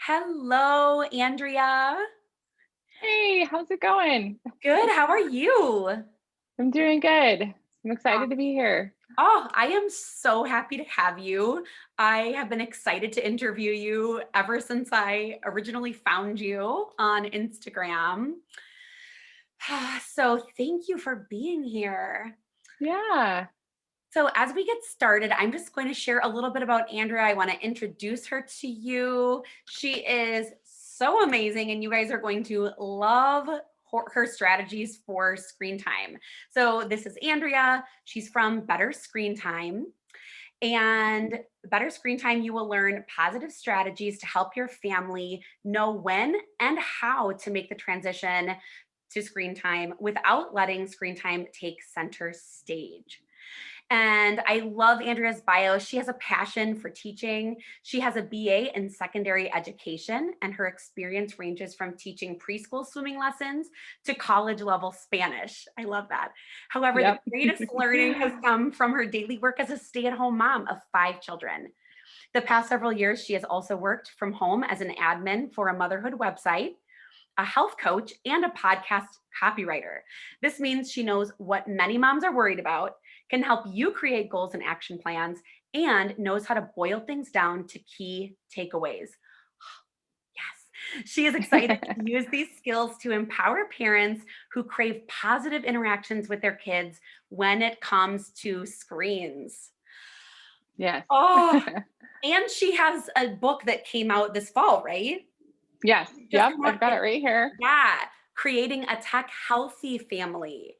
Hello, Andrea. Hey, how's it going? Good. How are you? I'm doing good. I'm Uh, excited to be here. Oh, I am so happy to have you. I have been excited to interview you ever since I originally found you on Instagram. So, thank you for being here. Yeah. So, as we get started, I'm just going to share a little bit about Andrea. I want to introduce her to you. She is so amazing, and you guys are going to love her strategies for screen time. So, this is Andrea. She's from Better Screen Time. And Better Screen Time, you will learn positive strategies to help your family know when and how to make the transition to screen time without letting screen time take center stage. And I love Andrea's bio. She has a passion for teaching. She has a BA in secondary education, and her experience ranges from teaching preschool swimming lessons to college level Spanish. I love that. However, the Yep. greatest learning has come from her daily work as a stay at home mom of 5 children. The past several years, she has also worked from home as an admin for a motherhood website, a health coach, and a podcast copywriter. This means she knows what many moms are worried about, can help you create goals and action plans, and knows how to boil things down to key takeaways. Yes, she is excited to use these skills to empower parents who crave positive interactions with their kids when it comes to screens. Yes. Oh, and she has a book that came out this fall, right? Yes. Just Yep. come I've out. got it right here. Yeah, creating a tech healthy family.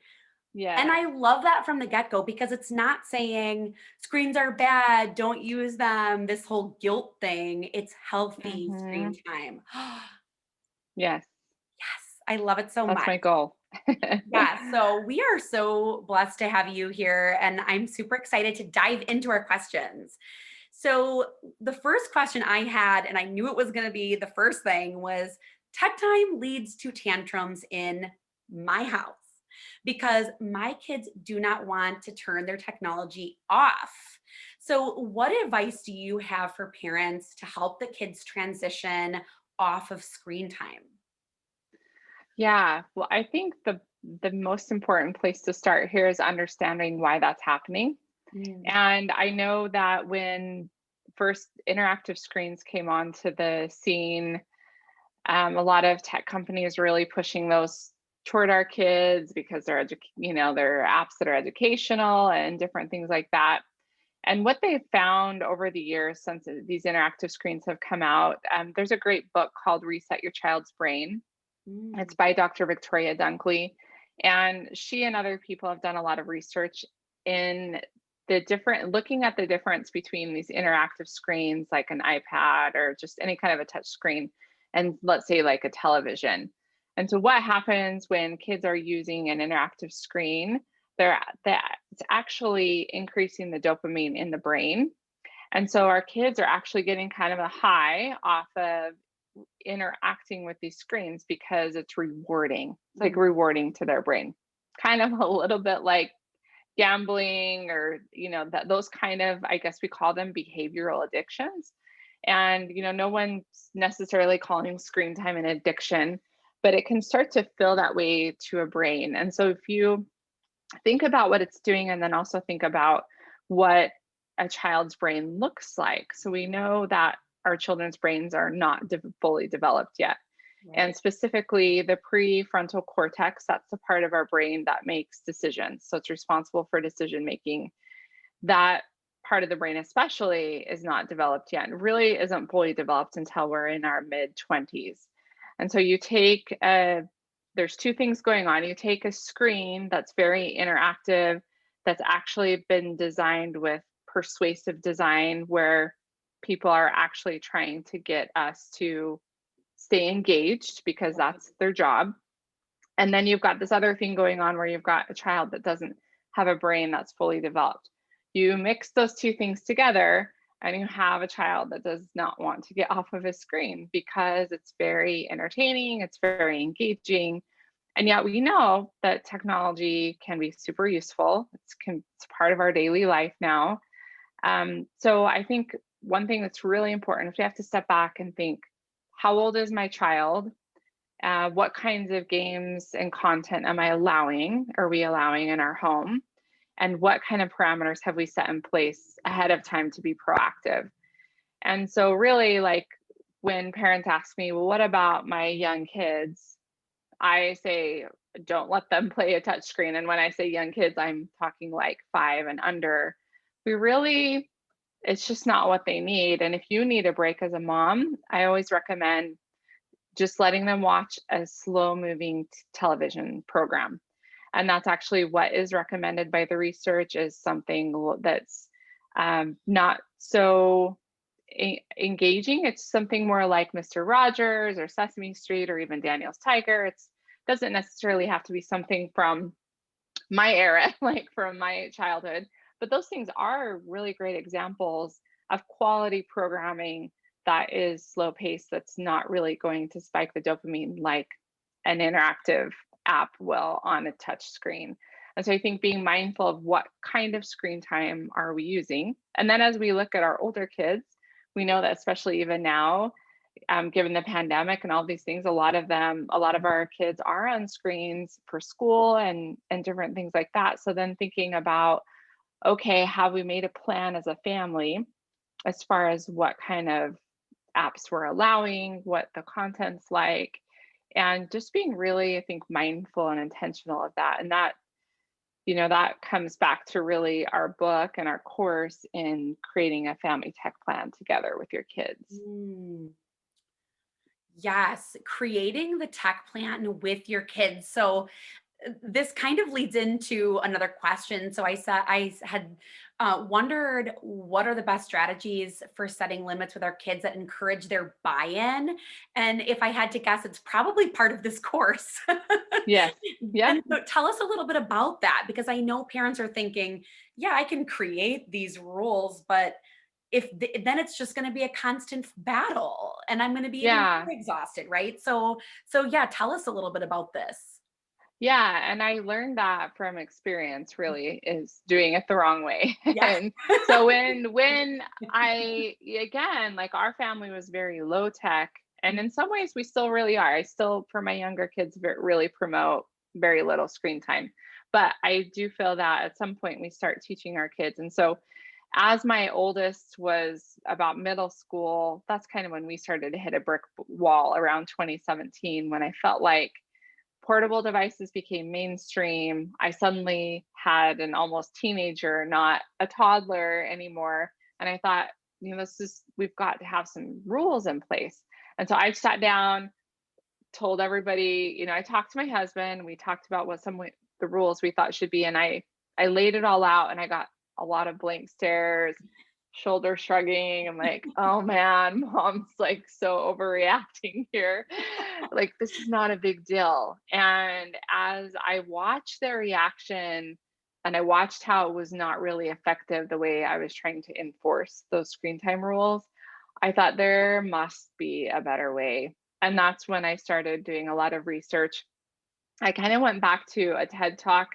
And Yes. I love that from the get go because it's not saying screens are bad, don't use them, this whole guilt thing. It's healthy screen hmm time. Yes. Yes, I love it so That's much. my goal. Yeah, so we are so blessed to have you here, and I'm super excited to dive into our questions. So, the first question I had, and I knew it was going to be the first thing, was tech time leads to tantrums in my house because my kids do not want to turn their technology off. So, what advice do you have for parents to help the kids transition off of screen time? Yeah. Well, I think the most important place to start here is understanding why that's happening. Mm, And I know that when first interactive screens came onto the scene, a lot of tech companies really pushing those toward our kids because they're apps that are educational and different things like that. And what they've found over the years since these interactive screens have come out, there's a great book called Reset Your Child's Brain. It's mm, by Dr. Victoria Dunkley. And she and other people have done a lot of research in looking at the difference between these interactive screens like an iPad or just any kind of a touch screen and let's say like a television. And so what happens when kids are using an interactive screen? It's actually increasing the dopamine in the brain. And so our kids are actually getting kind of a high off of interacting with these screens because it's rewarding. It's like mm. rewarding to their brain. Kind of a little bit like gambling or that those kind of, I guess we call them behavioral addictions. And no one's necessarily calling screen time an addiction, but it can start to feel that way to a brain. And so if you think about what it's doing and then also think about what a child's brain looks like. So we know that our children's brains are not fully developed yet. And Right. specifically, the prefrontal cortex, that's the part of our brain that makes decisions. So it's responsible for decision making. That part of the brain, especially, is not developed yet and really isn't fully developed until we're in our mid 20s. And so there's two things going on. You take a screen that's very interactive, that's actually been designed with persuasive design, where people are actually trying to get us to stay engaged because Right. that's their job. And then you've got this other thing going on where you've got a child that doesn't have a brain that's fully developed. You mix those two things together and you have a child that does not want to get off of a screen because it's very entertaining, it's very engaging. And yet we know that technology can be super useful. It's part of our daily life now. So I think one thing that's really important is we have to step back and think, how old is my child? What kinds of games and content am I allowing? Are we allowing in our home? And what kind of parameters have we set in place ahead of time to be proactive? And so, really, like when parents ask me, well, what about my young kids? I say, don't let them play a touch screen. And when I say young kids, I'm talking like 5 and under. We really, it's just not what they need. And if you need a break as a mom, I always recommend just letting them watch a slow moving television program. And that's actually what is recommended by the research, is something that's not so engaging. It's something more like Mr. Rogers or Sesame Street or even Daniel's Tiger. It doesn't necessarily have to be something from my era, like from my childhood, but those things are really great examples of quality programming that is slow paced, that's not really going to spike the dopamine like an interactive app will on a touch screen. And so I think being mindful of what kind of screen time are we using. And then as we look at our older kids, we know that especially even now, given the pandemic and all these things, a lot of our kids are on screens for school and different things like that. So then thinking about, okay, have we made a plan as a family as far as what kind of apps we're allowing, what the content's like, and just being really, I think, mindful and intentional of that. And that, that comes back to really our book and our course in creating a family tech plan together with your kids. Mm. Yes, creating the tech plan with your kids. So this kind of leads into another question. So I had wondered, what are the best strategies for setting limits with our kids that encourage their buy-in? And if I had to guess, it's probably part of this course. Yes. Yeah. And so tell us a little bit about that, because I know parents are thinking, yeah, I can create these rules, but then it's just going to be a constant battle and I'm going to be even Yeah. more exhausted, right? So yeah, tell us a little bit about this. Yeah, and I learned that from experience, really, is doing it the wrong way. Yeah. And so when I, again, like our family was very low tech, and in some ways we still really are. I still, for my younger kids, really promote very little screen time. But I do feel that at some point we start teaching our kids. And so as my oldest was about middle school, that's kind of when we started to hit a brick wall around 2017, when I felt like portable devices became mainstream. I suddenly had an almost teenager, not a toddler anymore. And I thought, we've got to have some rules in place. And so I sat down, told everybody, I talked to my husband, we talked about what the rules we thought should be. And I laid it all out, and I got a lot of blank stares, shoulder shrugging. I'm like, oh man, mom's like so overreacting here. Like, this is not a big deal. And as I watched their reaction and I watched how it was not really effective the way I was trying to enforce those screen time rules, I thought there must be a better way. And that's when I started doing a lot of research. I kind of went back to a TED talk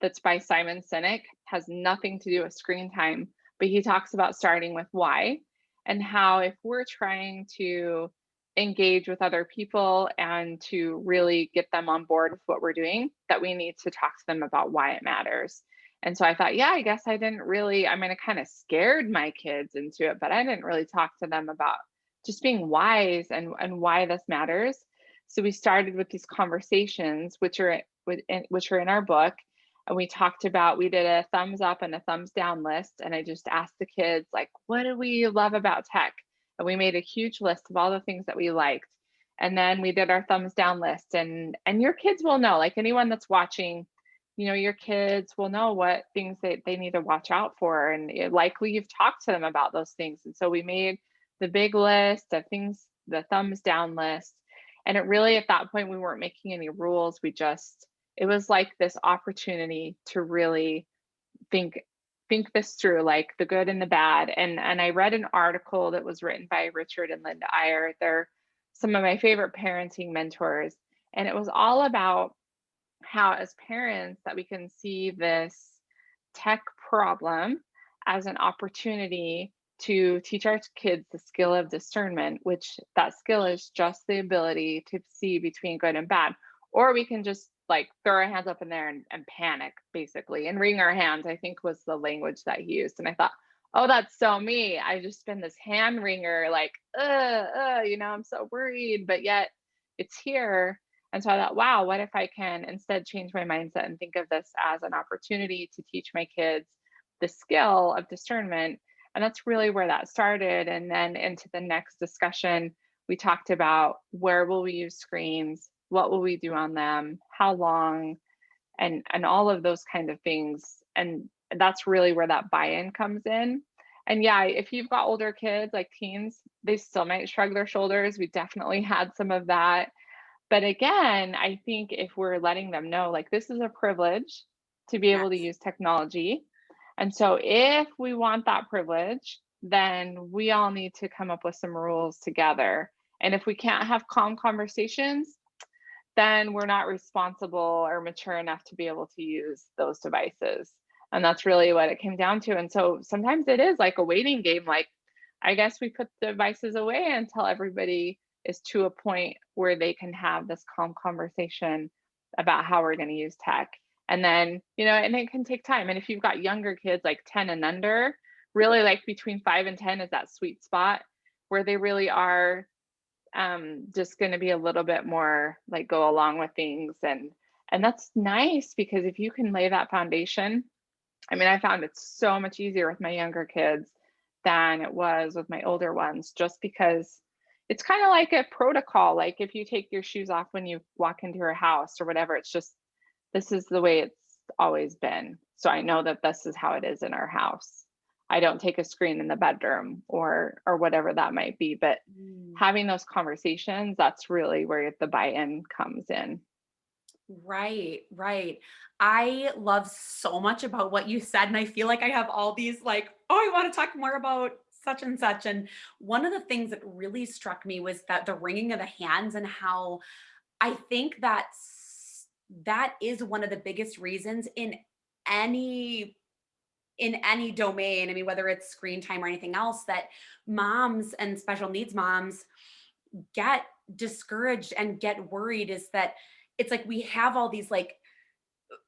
that's by Simon Sinek, has nothing to do with screen time, but he talks about starting with why, and how if we're trying to engage with other people and to really get them on board with what we're doing, that we need to talk to them about why it matters. And so I thought, yeah, I guess I mean, I kind of scared my kids into it, but I didn't really talk to them about just being wise and why this matters. So we started with these conversations, which are in our book, and we did a thumbs up and a thumbs down list, and I just asked the kids, like, what do we love about tech? And we made a huge list of all the things that we liked, and then we did our thumbs down list, and your kids will know, like anyone that's watching, your kids will know what things they need to watch out for, and likely you've talked to them about those things. And so we made the big list of things, the thumbs down list. And it really, at that point, we weren't making any rules. It was like this opportunity to really think this through, like the good and the bad. And I read an article that was written by Richard and Linda Eyre. They're some of my favorite parenting mentors. And it was all about how, as parents, that we can see this tech problem as an opportunity to teach our kids the skill of discernment, which that skill is just the ability to see between good and bad. Or we can just like throw our hands up in there and panic, basically, and wring our hands, I think was the language that he used. And I thought, oh, that's so me. I just been this hand wringer, like, I'm so worried, but yet it's here. And so I thought, wow, what if I can instead change my mindset and think of this as an opportunity to teach my kids the skill of discernment? And that's really where that started. And then into the next discussion, we talked about where will we use screens, what will we do on them, how long, and all of those kind of things. And that's really where that buy-in comes in. And yeah, if you've got older kids like teens, they still might shrug their shoulders. We definitely had some of that. But again, I think if we're letting them know, like, this is a privilege to be able to Yes. use technology. And so if we want that privilege, then we all need to come up with some rules together. And if we can't have calm conversations, then we're not responsible or mature enough to be able to use those devices. And that's really what it came down to. And so sometimes it is like a waiting game. Like, I guess we put the devices away until everybody is to a point where they can have this calm conversation about how we're going to use tech. And then, and it can take time. And if you've got younger kids like 10 and under, really like between 5 and 10 is that sweet spot where they really are just going to be a little bit more like go along with things. And that's nice because if you can lay that foundation, I mean, I found it so much easier with my younger kids than it was with my older ones, just because it's kind of like a protocol. Like if you take your shoes off when you walk into your house or whatever, it's just, this is the way it's always been. So I know that this is how it is in our house. I don't take a screen in the bedroom or whatever that might be, but Mm. having those conversations, that's really where the buy-in comes in. Right, right. I love so much about what you said. And I feel like I have all these, like, oh, I want to talk more about such and such. And one of the things that really struck me was that the wringing of the hands and how I think that is one of the biggest reasons any in any domain. I mean, whether it's screen time or anything else, that moms and special needs moms get discouraged and get worried is that it's like we have all these like,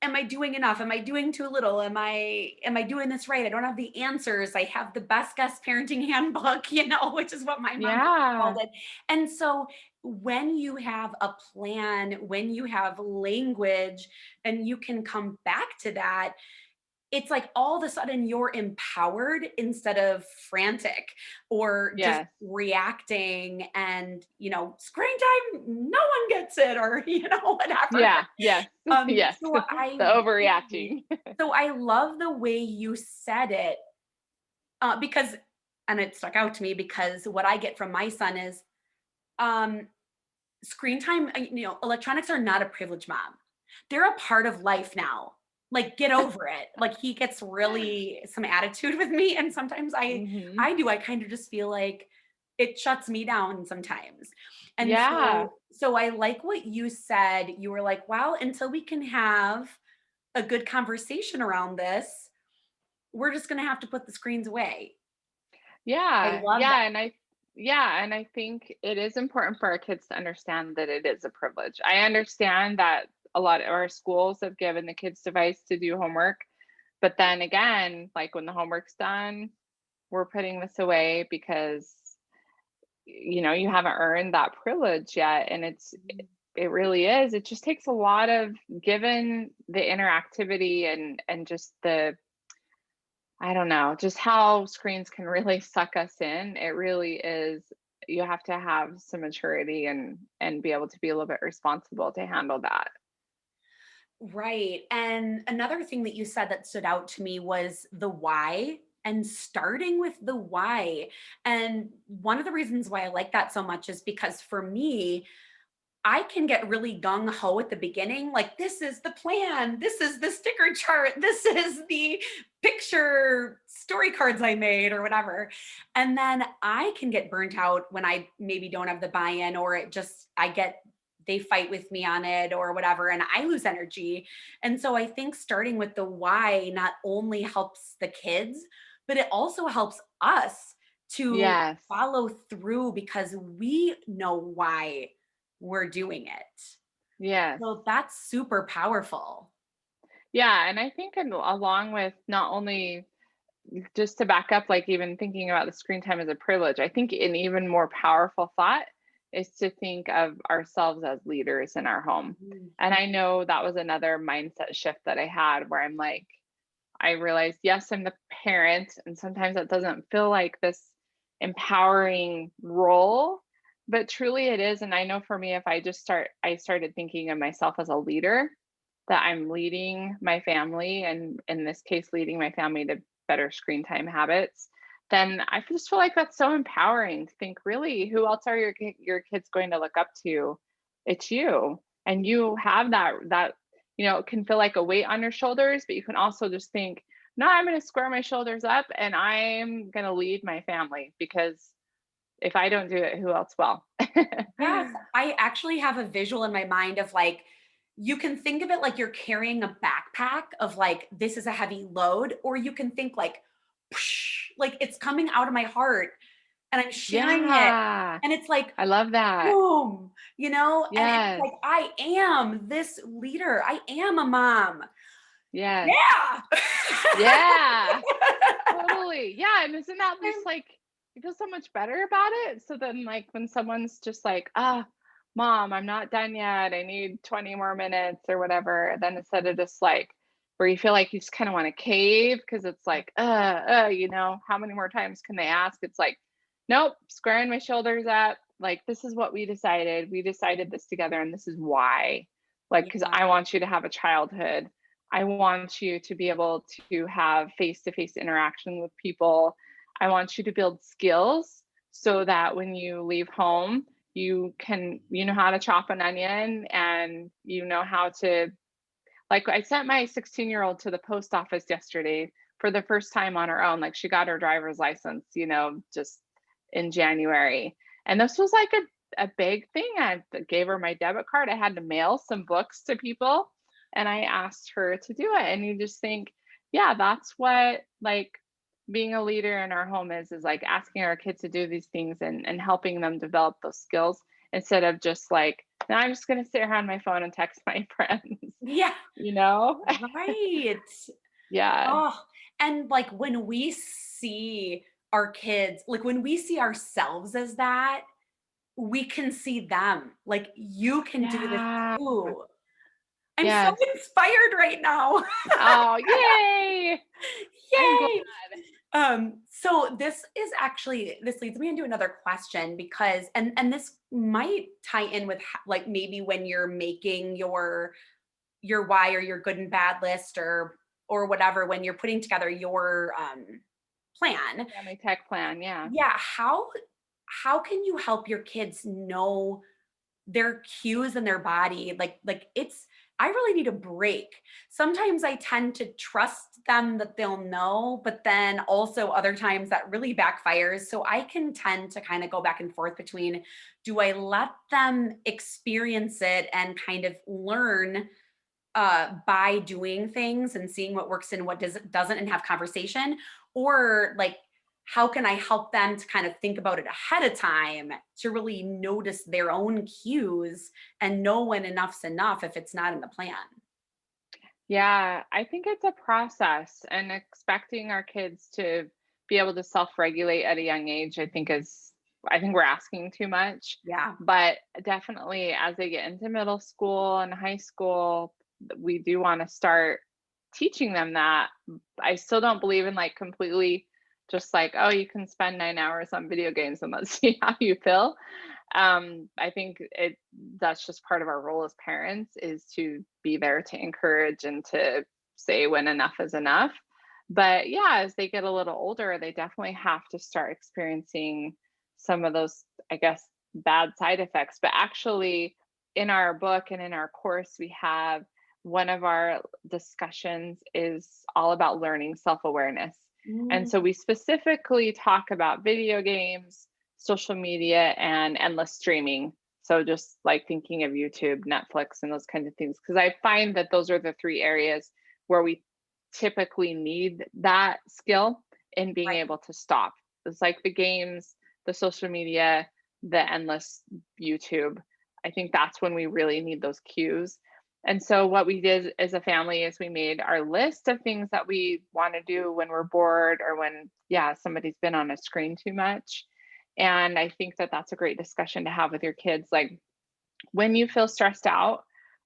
am I doing enough? Am I doing too little? Am I doing this right? I don't have the answers. I have the best guest parenting handbook, which is what my mom called Yeah. it. And so when you have a plan, when you have language and you can come back to that, it's like all of a sudden you're empowered instead of frantic or just Yes. reacting and screen time, no one gets it, or whatever. Yeah. Yes. Yes. So The overreacting. I love the way you said it, because, and it stuck out to me because what I get from my son is, um, screen time. Electronics are not a privilege, mom. They're a part of life now. Like, get over it. Like, he gets really some attitude with me, and sometimes I Hmm. I do. I kind of just feel like it shuts me down sometimes. And Yeah. so I like what you said. You were like, "Well, until we can have a good conversation around this, we're just gonna have to put the screens away." I Yeah. love that. Yeah, and I think it is important for our kids to understand that it is a privilege. I understand that a lot of our schools have given the kids device to do homework, but then again, like when the homework's done, we're putting this away because you haven't earned that privilege yet. And it really is. It just takes a lot of, given the interactivity and just the, I don't know, just how screens can really suck us in. It really is, you have to have some maturity and be able to be a little bit responsible to handle that. Right. And another thing that you said that stood out to me was the why, and starting with the why. And one of the reasons why I like that so much is because for me, I can get really gung ho at the beginning. Like, this is the plan. This is the sticker chart. This is the picture story cards I made or whatever. And then I can get burnt out when I maybe don't have the buy in, or they fight with me on it or whatever, and I lose energy. And so I think starting with the why not only helps the kids, but it also helps us to Yes. follow through because we know why we're doing it. Yes. So that's super powerful. Yeah, and I think along with not only just to back up, like even thinking about the screen time as a privilege, I think an even more powerful thought is to think of ourselves as leaders in our home. Mhm. And I know that was another mindset shift that I had where I'm like, I realized, yes, I'm the parent, and sometimes that doesn't feel like this empowering role, but truly it is. And I know for me, if I started thinking of myself as a leader, that I'm leading my family, and in this case, leading my family to better screen time habits, then I just feel like that's so empowering to think, really, who else are your kids going to look up to? It's you. And you have that, it can feel like a weight on your shoulders, but you can also just think, no, I'm going to square my shoulders up and I'm going to lead my family because if I don't do it, who else will? Yes, I actually have a visual in my mind of like, you can think of it like you're carrying a backpack of like, this is a heavy load, or you can think like, like it's coming out of my heart and I'm sharing it. Yeah, And it's like, I love that. boom, and it's Yes, like, I am this leader. I am a mom. yes, Yeah. yeah. Totally. Yeah, and isn't that I'm just like you feel so much better about it? So then like when someone's just like, "Ah, mom, I'm not done yet. I need 20 more minutes or whatever." Then instead of just like where you feel like you just kind of want to cave because it's like, how many more times can they ask? It's like, nope, squaring my shoulders up. Like, this is what we decided. We decided this together, and this is why. Like, because yeah, I want you to have a childhood. I want you to be able to have face to face interaction with people. I want you to build skills so that when you leave home, you know how to chop an onion and you know how to, like, I sent my 16-year-old to the post office yesterday for the first time on her own. Like, she got her driver's license, just in January. And this was like a big thing. I gave her my debit card. I had to mail some books to people and I asked her to do it. And you just think, yeah, that's what like being a leader in our home is like asking our kids to do these things and helping them develop those skills instead of just like, now I'm just going to sit here on my phone and text my friends, yeah, you know? right. Yeah. Oh, and like when we see our kids, like when we see ourselves as that, we can see them. Like you can do this Yeah. too. I'm so Yes. inspired right now. Oh, yay. I'm glad. Yay. So this leads me into another question because and this might tie in with like maybe when you're making your why or your good and bad list or whatever when you're putting together your plan. Family tech plan. Yeah. Yeah, how can you help your kids know their cues in their body? Like it's I really need a break. Sometimes I tend to trust them that they'll know, but then also other times that really backfires. So I can tend to kind of go back and forth between, do I let them experience it and kind of learn by doing things and seeing what works and what doesn't and have conversation, or like how can I help them to kind of think about it ahead of time to really notice their own cues and know when enough's enough if it's not in the plan. Yeah. I think it's a process, and expecting our kids to be able to self regulate at a young age, I think we're asking too much. Yeah, But definitely as they get into middle school and high school, we do want to start teaching them that. I still don't believe in like completely just like, oh, you can spend 9 hours on video games and let's see how you feel. I think that's just part of our role as parents is to be there to encourage and to say when enough is enough. But yeah, as they get a little older, they definitely have to start experiencing some of those, I guess, bad side effects. But actually, in our book and in our course, we have one of our discussions is all about learning self awareness. And mm, so we specifically talk about video games, social media, and endless streaming. So just like thinking of YouTube, Netflix, and those kinds of things. Because I find that those are the three areas where we typically need that skill in being right. able to stop. It's like the games, the social media, the endless YouTube. I think that's when we really need those cues. And so what we did as a family is we made our list of things that we want to do when we're bored or when, yeah, somebody's been on a screen too much. And I think that that's a great discussion to have with your kids. Like, when you feel stressed out,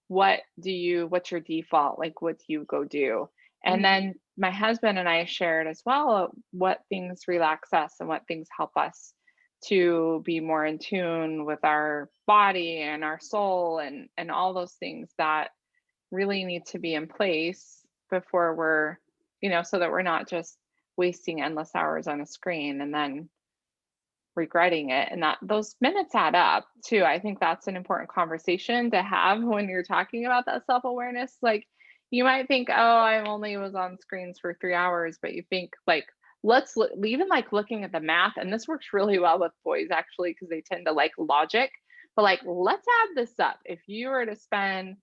what's your default? Like, what do you go do? And Mhm. then my husband and I shared as well what things relax us and what things help us to be more in tune with our body and our soul and all those things that really need to be in place before we're, so that we're not just wasting endless hours on a screen and then regretting it, and that those minutes add up too. I think that's an important conversation to have when you're talking about that self-awareness. Like, you might think, oh, I only was on screens for 3 hours, but you think like, even like looking at the math, and this works really well with boys actually because they tend to like logic, but like, let's add this up. If you were to spend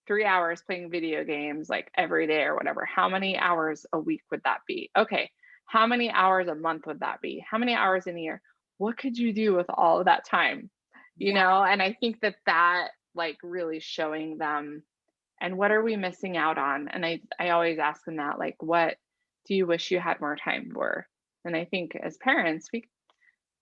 3 hours playing video games like every day or whatever, how many hours a week would that be? Okay, how many hours a month would that be? How many hours in a year? What could you do with all of that time? Yeah. And I think that like really showing them, and what are we missing out on? And I always ask them that, like, what do you wish you had more time for? And I think as parents,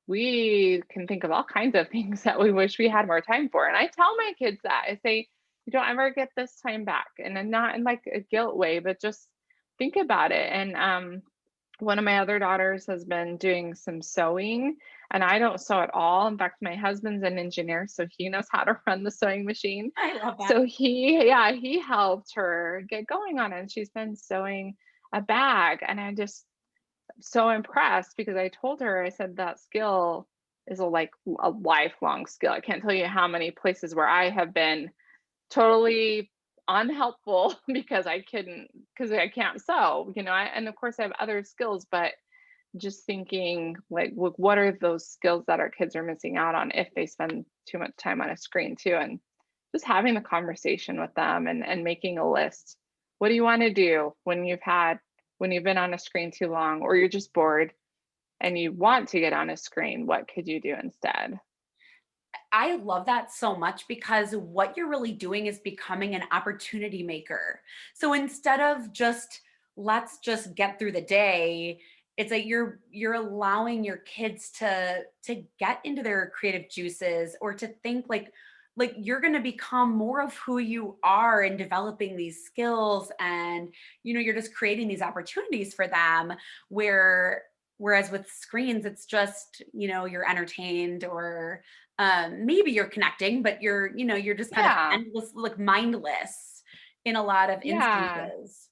we can think of all kinds of things that we wish we had more time for. And I tell my kids that. I say, you don't ever get this time back. And then not in like a guilt way, but just think about it. And one of my other daughters has been doing some sewing, and I don't sew at all. In fact, my husband's an engineer, so he knows how to run the sewing machine. I love that. So he helped her get going on it. And she's been sewing a bag. And I just so impressed because I told her, I said, that skill is a lifelong skill. I can't tell you how many places where I have been totally unhelpful because I can't sew, and of course I have other skills, but just thinking like, what are those skills that our kids are missing out on if they spend too much time on a screen too? And just having the conversation with them and making a list. What do you want to do when you've been on a screen too long, or you're just bored and you want to get on a screen? What could you do instead? I love that so much because what you're really doing is becoming an opportunity maker. So instead of just let's just get through the day, it's like you're allowing your kids to get into their creative juices or to think like you're going to become more of who you are in developing these skills, and you're just creating these opportunities for them whereas with screens it's just you're entertained, or maybe you're connecting, but you're just kind of Yeah. endless, like mindless in a lot of Yeah. instances.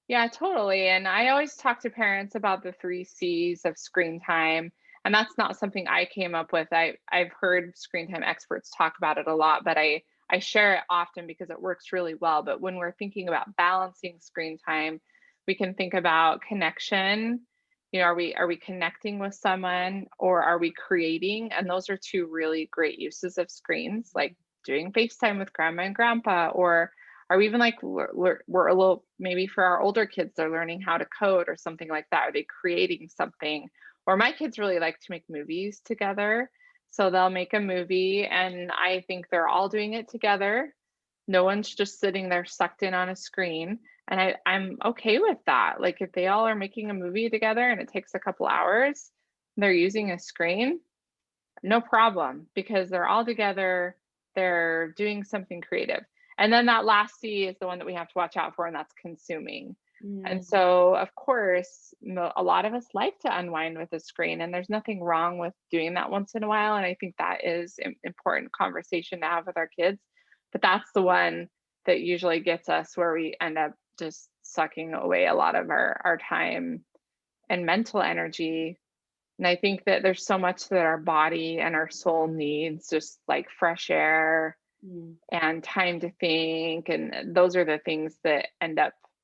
Yeah, totally. And I always talk to parents about the 3 C's of screen time. And that's not something I came up with. I've heard screen time experts talk about it a lot, but I share it often because it works really well. But when we're thinking about balancing screen time, we can think about connection. Are we connecting with someone, or are we creating? And those are two really great uses of screens, like doing FaceTime with grandma and grandpa, or even like we're a little, maybe for our older kids, they're learning how to code or something like that. Are they creating something? Or my kids really like to make movies together. So they'll make a movie, and I think they're all doing it together. No one's just sitting there sucked in on a screen. And I'm okay with that. Like, if they all are making a movie together and it takes a couple hours, they're using a screen, no problem, because they're all together, they're doing something creative. And then that last C is the one that we have to watch out for, and that's consuming. And Mm. so, of course, a lot of us like to unwind with a screen, and there's nothing wrong with doing that once in a while. And I think that is an important conversation to have with our kids. But that's the one that usually gets us where we end up just sucking away a lot of our time and mental energy. And I think that there's so much that our body and our soul needs, just like fresh air Mm. and time to think. And those are the things that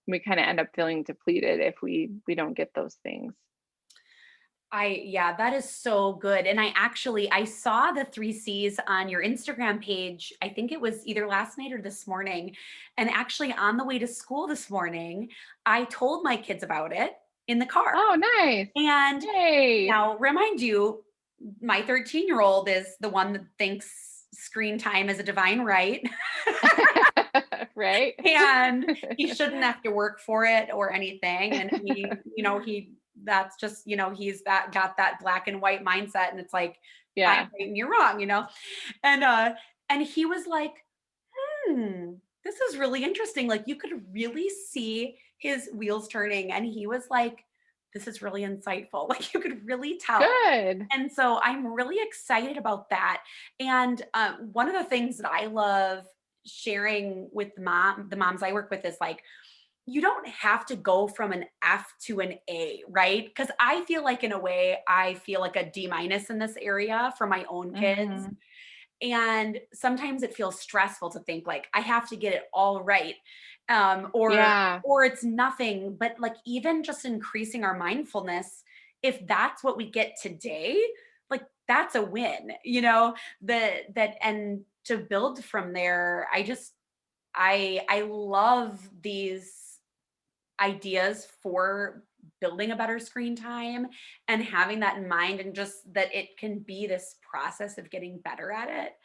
we kind of end up feeling depleted if we don't get those things. Yeah, that is so good. And I saw the 3 C's on your Instagram page. I think it was either last night or this morning. And actually on the way to school this morning, I told my kids about it. in the car. Oh, nice. And Yay. now, remind you, my 13-year-old is the one that thinks screen time is a divine right. Right? And he shouldn't have to work for it or anything. And that's just, he's got that black and white mindset. And it's like, I'm Yeah. right and you're wrong. And he was like, hmm, this is really interesting. Like you could really see his wheels turning. And he was like, this is really insightful. Like you could really tell. Good. And so I'm really excited about that. And one of the things that I love sharing with the moms I work with is like, you don't have to go from an F to an A, right? Because I feel like, in a way, I feel like a D minus in this area for my own kids. Mhm. And sometimes it feels stressful to think like I have to get it all right. Or Yeah. it's nothing, but like even just increasing our mindfulness, if that's what we get today, like that's a win, that and to build from there, I love these ideas for building a better screen time and having that in mind, and just that it can be this process of getting better at it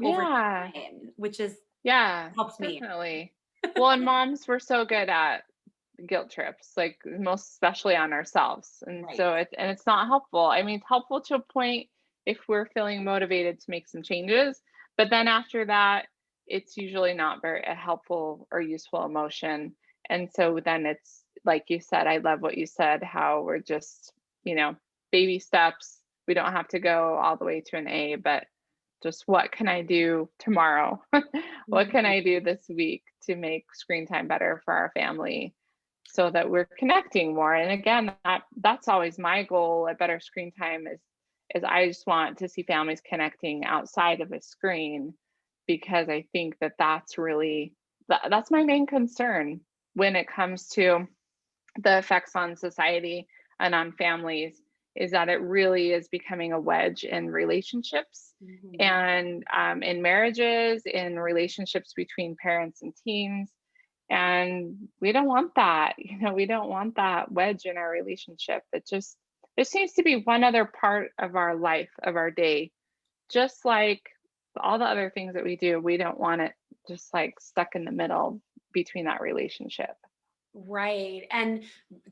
over Yeah. time, which is Yeah, helps me. definitely. Well, and moms, we're so good at guilt trips, like most especially on ourselves. And Right. so it's not helpful. I mean, it's helpful to a point if we're feeling motivated to make some changes, but then after that, it's usually not very a helpful or useful emotion. And so then it's like you said, I love what you said, how we're just, you know, baby steps. We don't have to go all the way to an A, but just what can I do tomorrow? What can Mhm. I do this week to make screen time better for our family so that we're connecting more? And again, that's always my goal at better screen time is I just want to see families connecting outside of a screen because I think that that's really that's my main concern when it comes to the effects on society and on families is that it really is becoming a wedge in relationships Mhm. and in marriages, in relationships between parents and teens. And we don't want that. We don't want that wedge in our relationship. It just, there seems to be one other part of our life, of our day, just like all the other things that we do. We don't want it just like stuck in the middle between that relationship. Right. And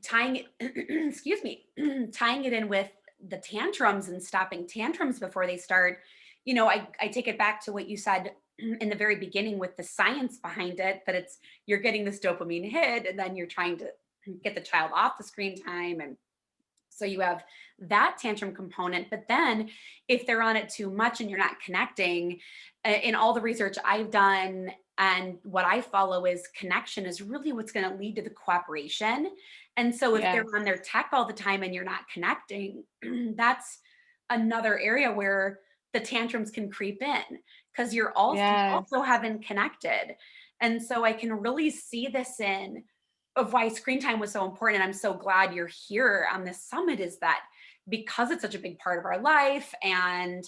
tying it, excuse me, tying it in with the tantrums and stopping tantrums before they start, I take it back to what you said in the very beginning with the science behind it, that it's you're getting this dopamine hit and then you're trying to get the child off the screen time. And so you have that tantrum component. But then if they're on it too much and you're not connecting, in all the research I've done and what I follow is connection is really what's going to lead to the cooperation. And so if they're Yes. on their tech all the time and you're not connecting, that's another area where the tantrums can creep in because you Yes. also haven't connected. And so I can really see this in of why screen time was so important, and I'm so glad you're here on this summit, is that because it's such a big part of our life, and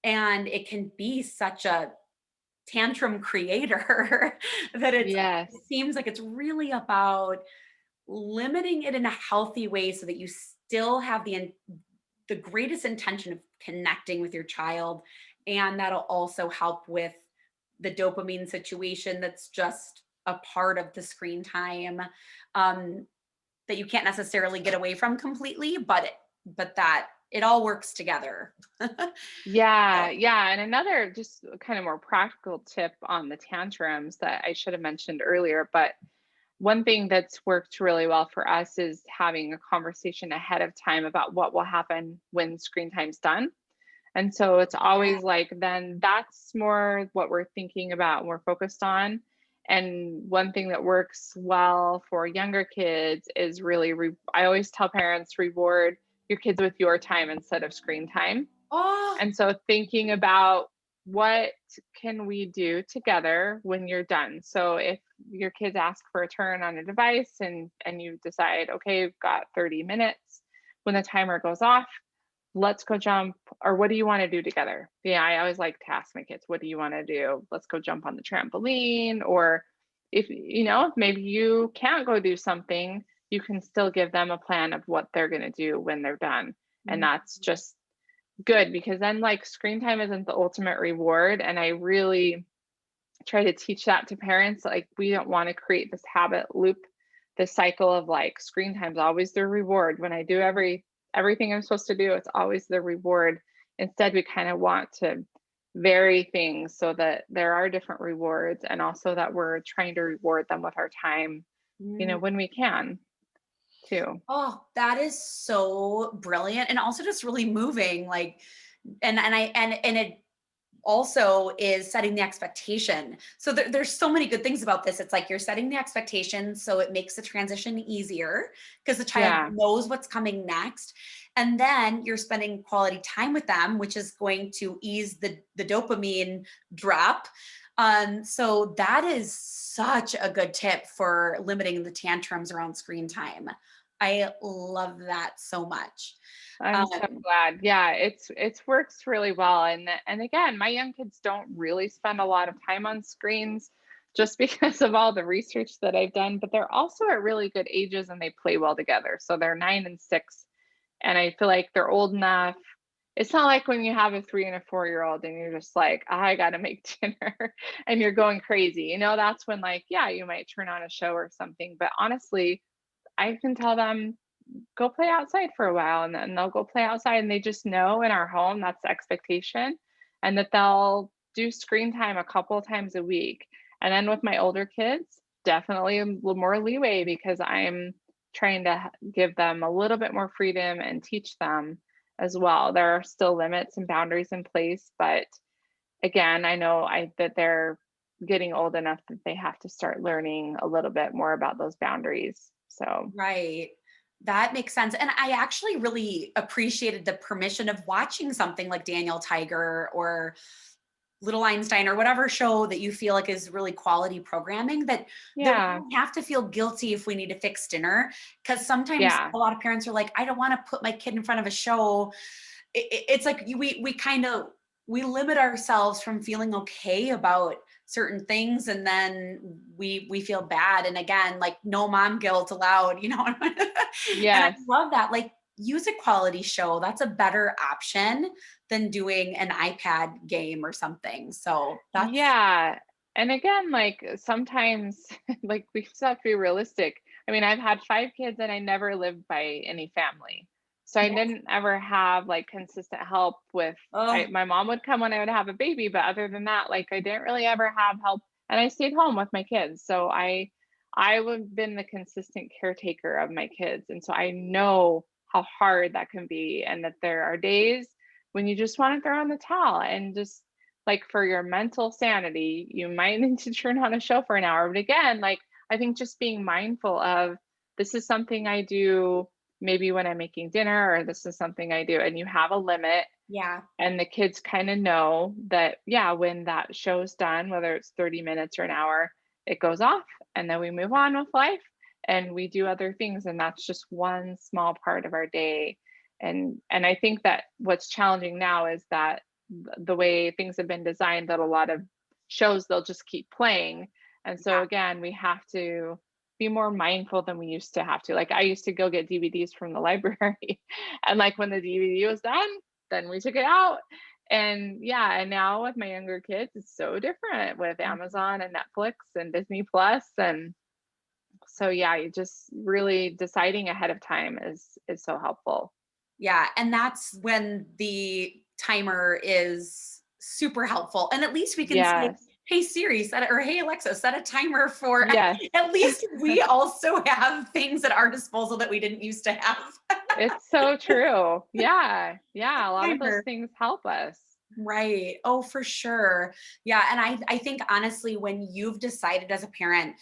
it can be such a tantrum creator that Yes. it seems like it's really about limiting it in a healthy way so that you still have the greatest intention of connecting with your child, and that'll also help with the dopamine situation that's just a part of the screen time, um, that you can't necessarily get away from completely, but that it all works together. Yeah, yeah. And another just kind of more practical tip on the tantrums that I should have mentioned earlier, but one thing that's worked really well for us is having a conversation ahead of time about what will happen when screen time's done. And so it's Yeah. always like, then that's more what we're thinking about and we're focused on. And one thing that works well for younger kids is really, I always tell parents, reward your kids with your time instead of screen time. Oh, And so thinking about what can we do together when you're done? So if your kids ask for a turn on a device and you decide, okay, we've got 30 minutes when the timer goes off, let's go jump, or what do you want to do together? Yeah, I always like to ask my kids, what do you want to do? Let's go jump on the trampoline. Or if maybe you can't go do something, you can still give them a plan of what they're going to do when they're done. And Mhm. that's just good because then like screen time isn't the ultimate reward. And I really try to teach that to parents. Like we don't want to create this habit loop, this cycle of like screen time's always the reward. When I do everything I'm supposed to do, it's always the reward. Instead, we kind of want to vary things so that there are different rewards and also that we're trying to reward them with our time, Mm. when we can too. Oh, that is so brilliant and also just really moving. Like, and it also is setting the expectation. So there's so many good things about this. It's like you're setting the expectation so it makes the transition easier because the child Yeah. knows what's coming next. And then you're spending quality time with them, which is going to ease the dopamine drop. So that is such a good tip for limiting the tantrums around screen time. I love that so much. I'm so Um, glad. Yeah, it's works really well. And again, my young kids don't really spend a lot of time on screens just because of all the research that I've done, but they're also at really good ages and they play well together. So they're 9 and 6, and I feel like they're old enough. It's not like when you have a 3 and a 4-year-old and you're just like, I gotta make dinner and you're going crazy. That's when like, yeah, you might turn on a show or something. But honestly, I can tell them go play outside for a while, and then they'll go play outside and they just know in our home that's the expectation, and that they'll do screen time a couple of times a week. And then with my older kids, definitely a little more leeway because I'm trying to give them a little bit more freedom and teach them as well. There are still limits and boundaries in place, but again, I know that they're getting old enough that they have to start learning a little bit more about those boundaries. So, Right. That makes sense. And I actually really appreciated the permission of watching something like Daniel Tiger or Little Einstein or whatever show that you feel like is really quality programming that we yeah. don't have to feel guilty if we need to fix dinner. Because sometimes Yeah. a lot of parents are like, I don't want to put my kid in front of a show. It's like we kind of we limit ourselves from feeling okay about certain things, and then we feel bad. And again, like no mom guilt allowed, and I Yes. love that. Like use a quality show. That's a better option than doing an iPad game or something. So that's Yeah. And again, like sometimes, like we still have to be realistic. I mean, I've had 5 kids and I never lived by any family. So I yes. didn't ever have like consistent help with Oh, my mom would come when I would have a baby, but other than that, like I didn't really ever have help and I stayed home with my kids. So I would have been the consistent caretaker of my kids. And so I know how hard that can be and that there are days when you just want to throw in the towel and just like for your mental sanity, you might need to turn on a show for an hour. But again, like I think just being mindful of this is something I do maybe when I'm making dinner, or this is something I do, and you have a limit. yeah. And the kids kind of know that, yeah, when that show's done, whether it's 30 minutes or an hour, it goes off and then we move on with life and we do other things. And that's just one small part of our day. And I think that what's challenging now is that the way things have been designed, that a lot of shows they'll just keep playing. And so again, we have to be more mindful than we used to have to. Like I used to go get DVDs from the library and like when the DVD was done, then we took it out. And yeah, and now with my younger kids, it's so different with Yeah. Amazon and Netflix and Disney Plus. And so yeah, you just really deciding ahead of time is so helpful. Yeah, and that's when the timer is super helpful. And at least we can say, Yes. "Hey Siri, set it," or "Hey Alexa, set a timer for." Yes. At least we also have things at our disposal that we didn't used to have. It's so true. Yeah. Yeah. A lot of those Timer. things help us. Right. Oh, for sure. Yeah, and I think honestly when you've decided as a parent,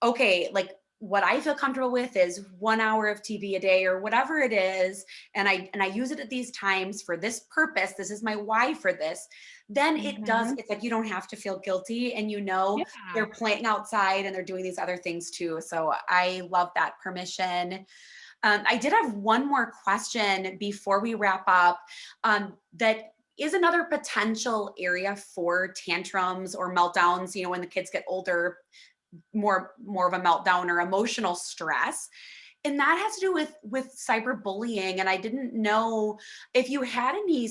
okay, like what I feel comfortable with is 1 hour of TV a day or whatever it is, and I use it at these times for this purpose. This is my why for this. Then Hmm. it's like you don't have to feel guilty, and Yeah. they're playing outside and they're doing these other things too. So I love that permission. I did have one more question before we wrap up. That is another potential area for tantrums or meltdowns. When the kids get older, more of a meltdown or emotional stress And that has to do with cyberbullying. And I didn't know if you had any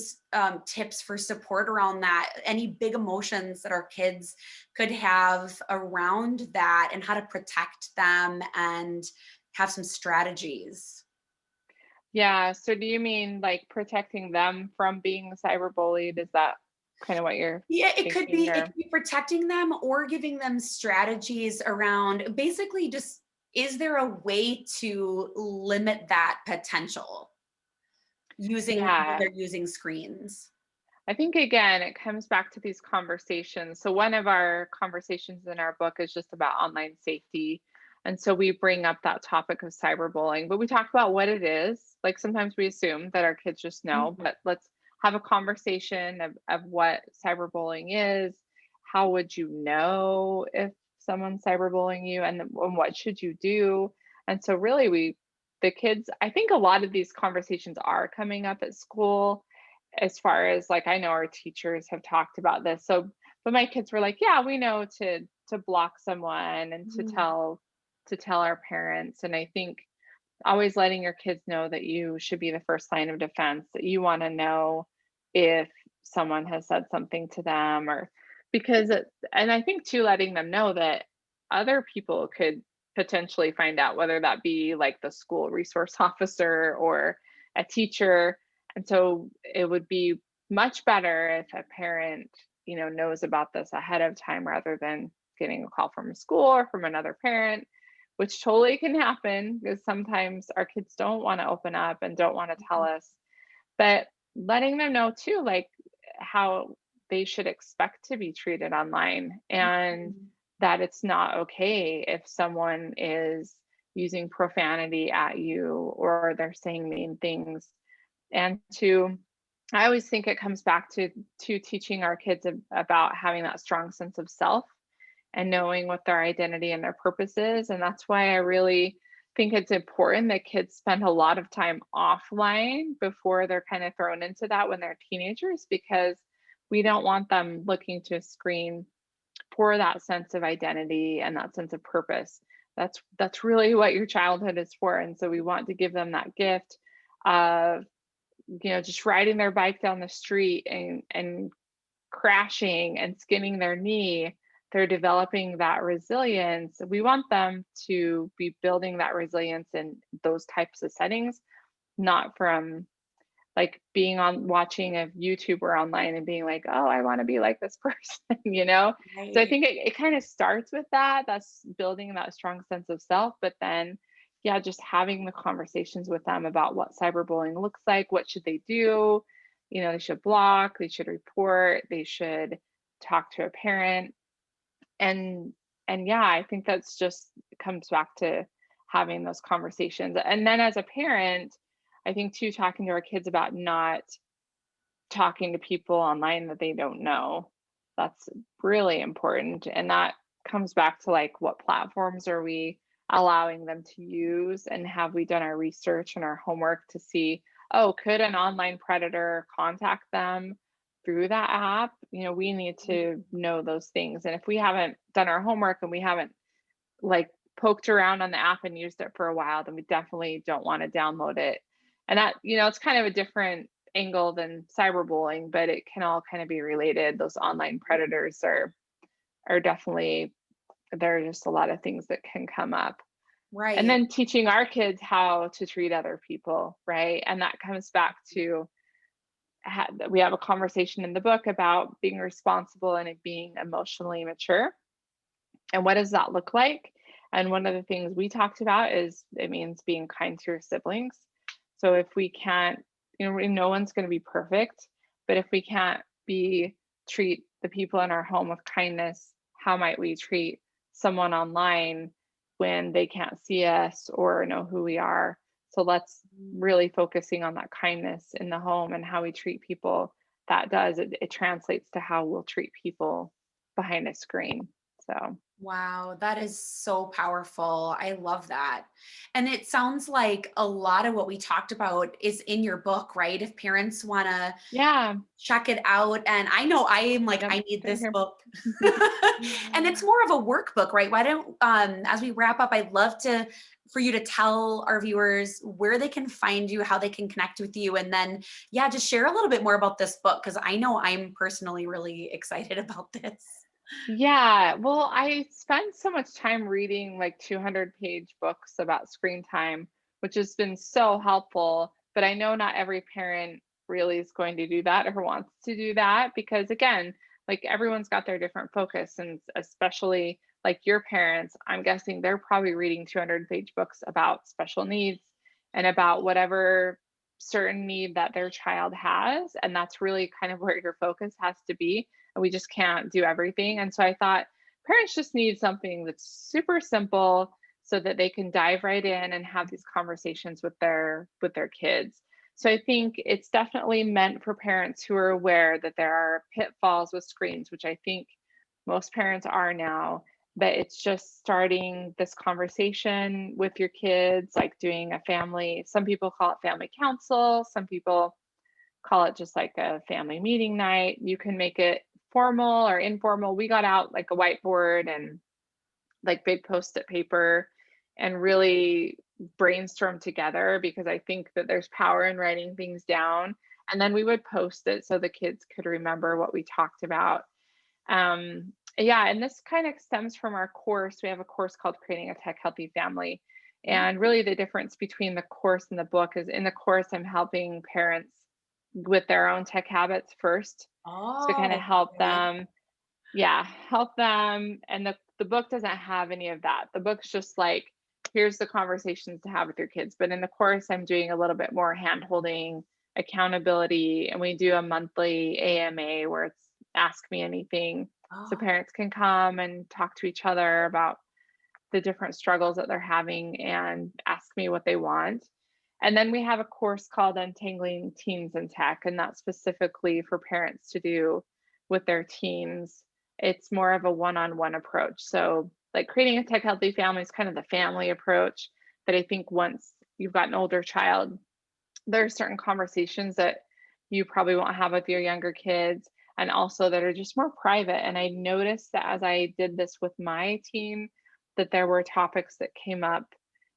tips for support around that, any big emotions that our kids could have around that, and how to protect them and have some strategies. Yeah. So do you mean like protecting them from being cyberbullied? Is that kind of what you're Yeah, thinking it or? could be protecting them or giving them strategies around, basically just, is there a way to limit that potential using when Yeah. they're using screens? I think again, it comes back to these conversations. So one of our conversations in our book is just about online safety. And so we bring up that topic of cyberbullying, but we talk about what it is. Like sometimes we assume that our kids just know, but let's have a conversation of what cyberbullying is. How would you know if someone's cyberbullying you, and what should you do? And so really the kids, I think a lot of these conversations are coming up at school, as far as like I know our teachers have talked about this. So but my kids were like, yeah, we know to block someone and Mhm. to tell our parents. And I think always letting your kids know that you should be the first line of defense, that you want to know if someone has said something to them, or because and I think too letting them know that other people could potentially find out, whether that be like the school resource officer or a teacher. And so it would be much better if a parent, knows about this ahead of time rather than getting a call from a school or from another parent, which totally can happen because sometimes our kids don't want to open up and don't want to tell us. But letting them know too, like how they should expect to be treated online, and Mhm. that it's not okay if someone is using profanity at you or they're saying mean things. And to I always think it comes back to teaching our kids about having that strong sense of self and knowing what their identity and their purpose is. And that's why I really think it's important that kids spend a lot of time offline before they're kind of thrown into that when they're teenagers, because we don't want them looking to a screen for that sense of identity and that sense of purpose. That's really what your childhood is for. And so we want to give them that gift of, just riding their bike down the street and crashing and skinning their knee. They're developing that resilience. We want them to be building that resilience in those types of settings, not from like being on watching a YouTuber online and being like, oh, I want to be like this person. So I Right. think it kind of starts with that. That's building that strong sense of self. But then, yeah, just having the conversations with them about what cyberbullying looks like, what should they do? They should block, they should report, they should talk to a parent. And and yeah, I think that's just comes back to having those conversations. And then as a parent, I think too, talking to our kids about not talking to people online that they don't know. That's really important. And that comes back to like what platforms are we allowing them to use, and have we done our research and our homework to see, oh, could an online predator contact them through that app? We need to know those things. And if we haven't done our homework and we haven't like poked around on the app and used it for a while, then we definitely don't want to download it. And that, it's kind of a different angle than cyberbullying, but it can all kind of be related. Those online predators are definitely, there are just a lot of things that can come up. And Right. then teaching our kids how to treat other people, right? And that comes back to we have a conversation in the book about being responsible and being emotionally mature. And what does that look like? And one of the things we talked about is it means being kind to your siblings. So if we can't, no one's going to be perfect, but if we can't be treat the people in our home with kindness, how might we treat someone online when they can't see us or know who we are? So let's really focusing on that kindness in the home and how we treat people. That does it translates to how we'll treat people behind a screen. So Wow, that is so powerful. I love that. And it sounds like a lot of what we talked about is in your book, right? If parents want to yeah, check it out. And I know I am like, yep, I need same this here. book. And it's more of a workbook, right? Why don't, as we wrap up, I'd love to for you to tell our viewers where they can find you, how they can connect with you, and then, yeah, just share a little bit more about this book because I know I'm personally really excited about this. Yeah, well, I spend so much time reading like 200-page books about screen time, which has been so helpful. But I know not every parent really is going to do that or wants to do that because, again, like everyone's got their different focus, and especially like your parents, I'm guessing they're probably reading 200-page books about special needs and about whatever certain need that their child has. And that's really kind of where your focus has to be, and we just can't do everything. And so I thought parents just need something that's super simple so that they can dive right in and have these conversations with their kids. So I think it's definitely meant for parents who are aware that there are pitfalls with screens, which I think most parents are now, but it's just starting this conversation with your kids, like doing a family, some people call it family council, some people call it just like a family meeting night. You can make it formal or informal. We got out like a whiteboard and like big post-it paper and really brainstorm together because I think that there's power in writing things down. And then we would post it so the kids could remember what we talked about. Yeah, and this kind of stems from our course. We have a course called Creating a Tech Healthy Family. And really, the difference between the course and the book is in the course, I'm helping parents with their own tech habits first. So kind of Oh, help okay. them, yeah, help them. And the book doesn't have any of that. The book's just like, here's the conversations to have with your kids. But in the course, I'm doing a little bit more hand holding, accountability, and we do a monthly AMA where it's ask me anything. So Oh, parents can come and talk to each other about the different struggles that they're having and ask me what they want. And then we have a course called Untangling Teens in Tech, and that's specifically for parents to do with their teens. It's more of a one on one approach. So, like creating a tech healthy family is kind of the family approach. But I think once you've got an older child, there are certain conversations that you probably won't have with your younger kids, and also that are just more private. And I noticed that as I did this with my team, that there were topics that came up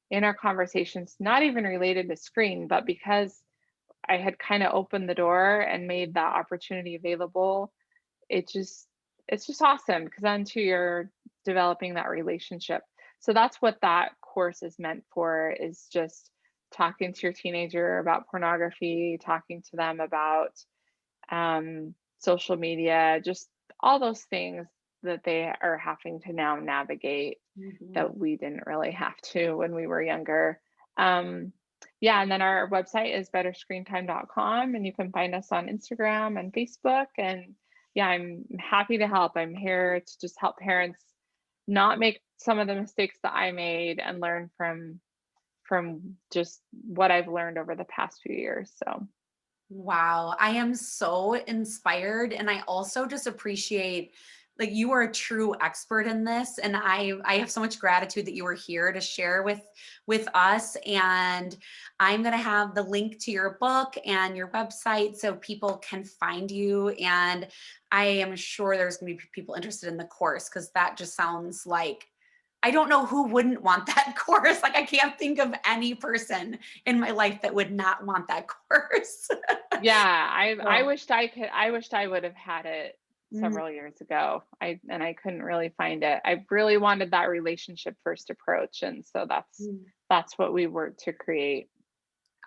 in our conversations, not even related to screen, but because I had kind of opened the door and made that opportunity available, it just it's just awesome because then too you're developing that relationship. So that's what that course is meant for, is just talking to your teenager about pornography, talking to them about social media, just all those things that they are having to now navigate mhm. that we didn't really have to when we were younger. Um, yeah, and then our website is betterscreentime.com, and you can find us on Instagram and Facebook. And yeah, I'm happy to help. I'm here to just help parents not make some of the mistakes that I made and learn from just what I've learned over the past few years. So Wow, I am so inspired and I also just appreciate like you are a true expert in this and I have so much gratitude that you were here to share with us and I'm going to have the link to your book and your website so people can find you and I am sure there's going to be people interested in the course cuz that just sounds like I don't know who wouldn't want that course. Like I can't think of any person in my life that would not want that course. yeah, I So, wished I wished I would have had it mm, several years ago. I couldn't really find it. I really wanted that relationship first approach, and so mm. that's what we worked to create.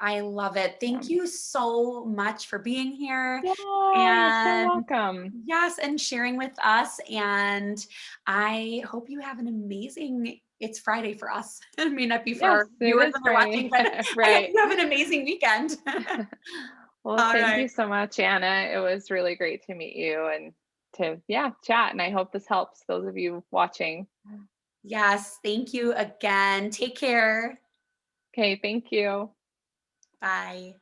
I love it. Thank you so much for being here. Yeah, you're so And welcome. yes, and sharing with us. And I hope you have an amazing, it's Friday for us. It may not be for Yes, our it viewers is when they're watching, Friday. but I hope Right. you have an amazing weekend. Well, All thank right. you so much, Anna. It was really great to meet you and to, yeah, chat. And I hope this helps those of you watching. Yes. Thank you again. Take care. Okay, thank you. Bye.